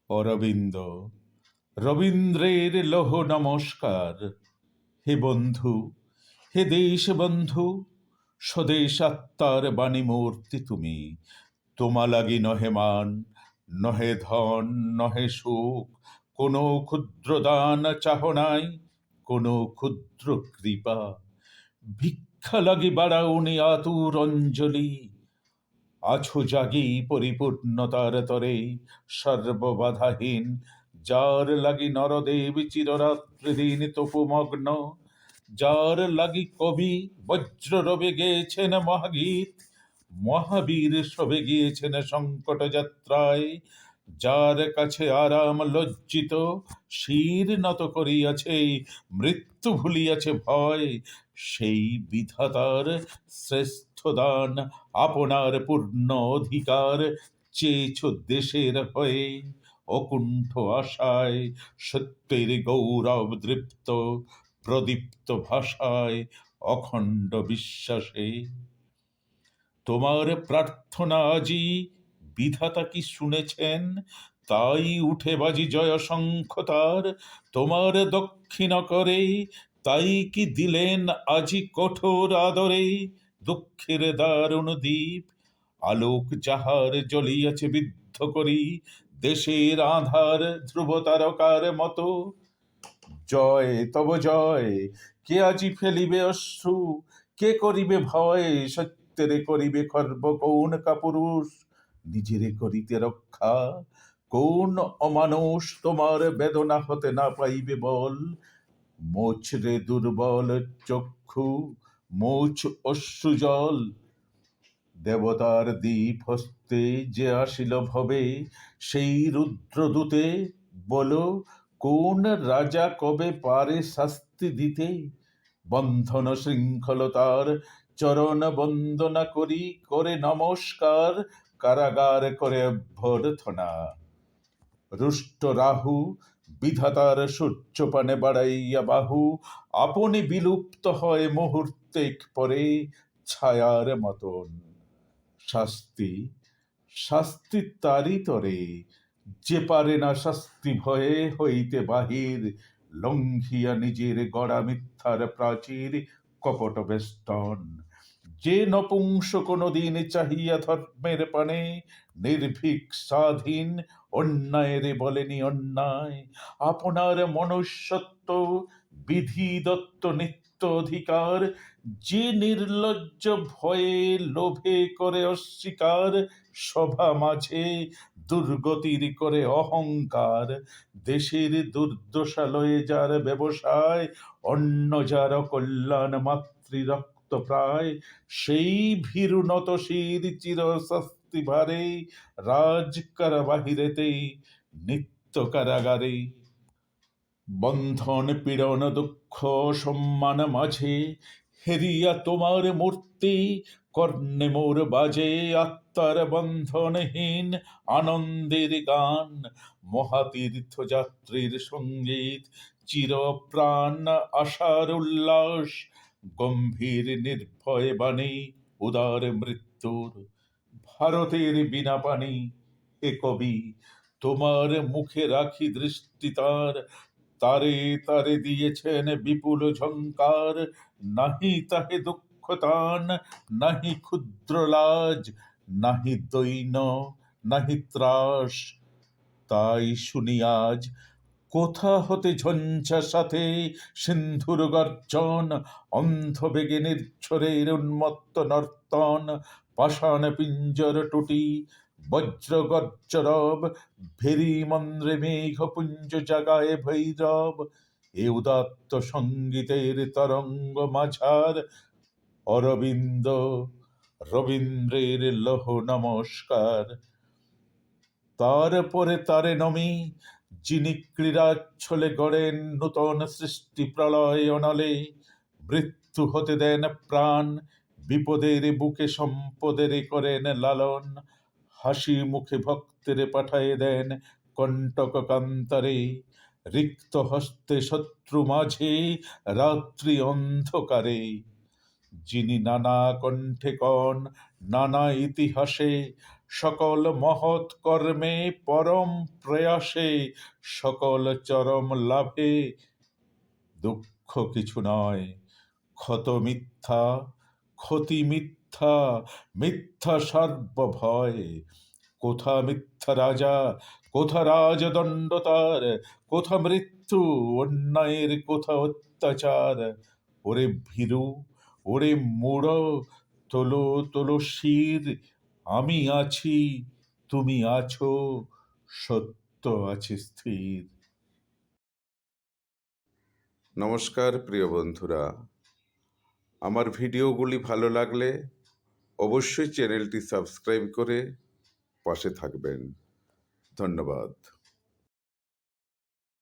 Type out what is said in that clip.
অরবিন্দ, রবীন্দ্রের লৌহ নমস্কার। হে বন্ধু, হে দেশ বন্ধু, স্বদেশ আত্মার বাণী মূর্তি তুমি। তোমা লাগি নহে মান, নহে ধন, নহে সুখ, কোনো ক্ষুদ্র দান চাহ নাই, কোনো ক্ষুদ্র কৃপা। ভিক্ষা লাগি বাড়াউনি আতুর অঞ্জলি, আছো জাগি পরিপূর্ণতার তরে, সর্ববাধাহীন। যার লাগি নরদেব চিররাত্রি দিন তপুমগ্ন, যার লাগি কবি বজ্র রবে গেয়েছেন মহাগীত, মহাবীর সবে গিয়েছেন সংকট যাত্রায়। যার কাছে আরাম লজ্জিত শির নত করিয়াছে, মৃত্যু ভুলিয়াছে ভয়, সেই বিধাতার শ্রেষ্ঠ দান আপনার পূর্ণ অধিকার। চেয়েছ দেশের হয়ে অকুণ্ঠ আশায়, সত্যের গৌরব দৃপ্ত প্রদীপ্ত ভাষায়, অখণ্ড বিশ্বাসে। তোমার প্রার্থনা আজি বিধাতা কি শুনেছেন, তাই উঠে বাজি জয় শঙ্খ তার। তোমার দক্ষিণা করে তাই কি দিলেন আজি কঠোর আদরে, দুঃখের দারুণ দ্বীপ আলোক যাহার জ্বলিয়াছে বিদ্ধ করি, দেশের আধার ধ্রুব তারকার মতো। জয় তব জয়, কে আজি ফেলিবে অশ্রু, কে করিবে ভয়, সত্যেরে করিবে খর্ব কোন কাপুরুষ, নিজেরে করিতে রক্ষা কোন অমানুষ। তোমার বেদনা হতে না পাইবে বল, মোছরে দুর্বল চক্ষু, মোছ অশ্রুজল। দেবতার দীপ হস্তে যে আসিল ভবে, সেই রুদ্রদূতে বলো কোন রাজা কবে পারে শাস্তি দিতে। বন্ধন শৃঙ্খলতার চরণ বন্দনা করি, করে নমস্কার কারাগার করে অভ্যর্থনা। রুষ্ট রাহু বিধাতার সূর্যপানে বাড়াইয়া বাহু, আপনি বিলুপ্ত হয় মুহূর্তেক পরে ছায়ার মতন। শাস্তি, শাস্তি তারি তরে, যে পারে না শাস্তি ভয়ে হইতে বাহির, লঙ্ঘিয়া নিজের গড়া মিথ্যার প্রাচীর কপট বেষ্টন। যে নপুংস কোনদিন চাহিয়া ধর্মের পানে, নির্ভীক স্বাধীন অন্যায়ের বলেনি অন্যায়। আপনার মনুষ্যত্ব বিধি দত্ত নিত্য অধিকার, যে নির্লজ্জ ভয়ে লোভে করে অস্বীকার, সভা মাঝে দুর্গতির করে অহংকার। দেশের দুর্দশা লয়ে যার ব্যবসায়, অন্য যার কল্যাণ মাতৃ রক্ত প্রায়, সেই ভীরু নত শির চির শাস্তি ভারে, রাজ কারাবাহিরেতে নিত্য কারাগারে। বন্ধন পীড়ন দুঃখ সম্মান মাঝে, হেরিয়া তোমার মূর্তি কর্ণে মোর বাজে, আত্মার বন্ধনহীন আনন্দের গান। মহাতীর্থ যাত্রীর সঙ্গীত চির প্রাণ আশার উল্লাস, গম্ভীর নির্ভয় বাণী উদার মৃত্যুর। ভারতের বিনা পানি, হে কবি তোমার মুখে রাখি দৃষ্টি তার, তারে তারে দিয়েছেন বিপুল ঝঙ্কার। নাহি তাহে দুঃখ তান, নাহি ক্ষুদ্র লাজ, নাহি দৈন্য, নাহি ত্রাস। তাই শুনি আজ কোথা হতে ঝঞ্ঝা সাথে সিন্ধুর গর্জন, অন্ধ বেগে নির্ঝরের উন্মত্ত নর্তন। পাষাণ পিঞ্জর টুটি বজ্র গর্জরব, ভেরি মন্দ্রে মেঘ পুঞ্জ জাগায় ভৈরব। এ উদাত্ত সঙ্গীতের তরঙ্গ মাঝার, অরবিন্দ, রবীন্দ্রের লৌহ নমস্কার। তারপরে তারে নমি, যিনি ক্রীড়াচ্ছলে গড়েন নূতন সৃষ্টি প্রলয় অনলে। মৃত্যু হতে দেন প্রাণ, বিপদের বুকে সম্পদের করেন লালন। হাসি মুখে ভক্তের পাঠায়ে দেন কণ্টক কান্তরে, রিক্ত হস্তে শত্রু মাঝে রাত্রি অন্ধকারে। যিনি নানা কণ্ঠে কন নানা ইতিহাসে, সকল মহৎ কর্মে পরম প্রয়াসে সকল চরম লাভে দুঃখ কিছু নয়, ক্ষত মিথ্যা, ক্ষতি মিথ্যা, মিথ্যা সর্বভয়। কোথা মিথ্যা রাজা, কোথা রাজদণ্ড তার, কোথা মৃত্যু অন্যায়ের, কোথা অত্যাচার। ওরে ভীরু, ওরে মূঢ়, তোলো তোলো শির, আমি আছি, তুমি আছো, সত্য আছে স্থির। নমস্কার প্রিয় বন্ধুরা, আমার ভিডিওগুলি ভালো লাগলে অবশ্যই চ্যানেলটি সাবস্ক্রাইব করে পাশে থাকবেন। ধন্যবাদ।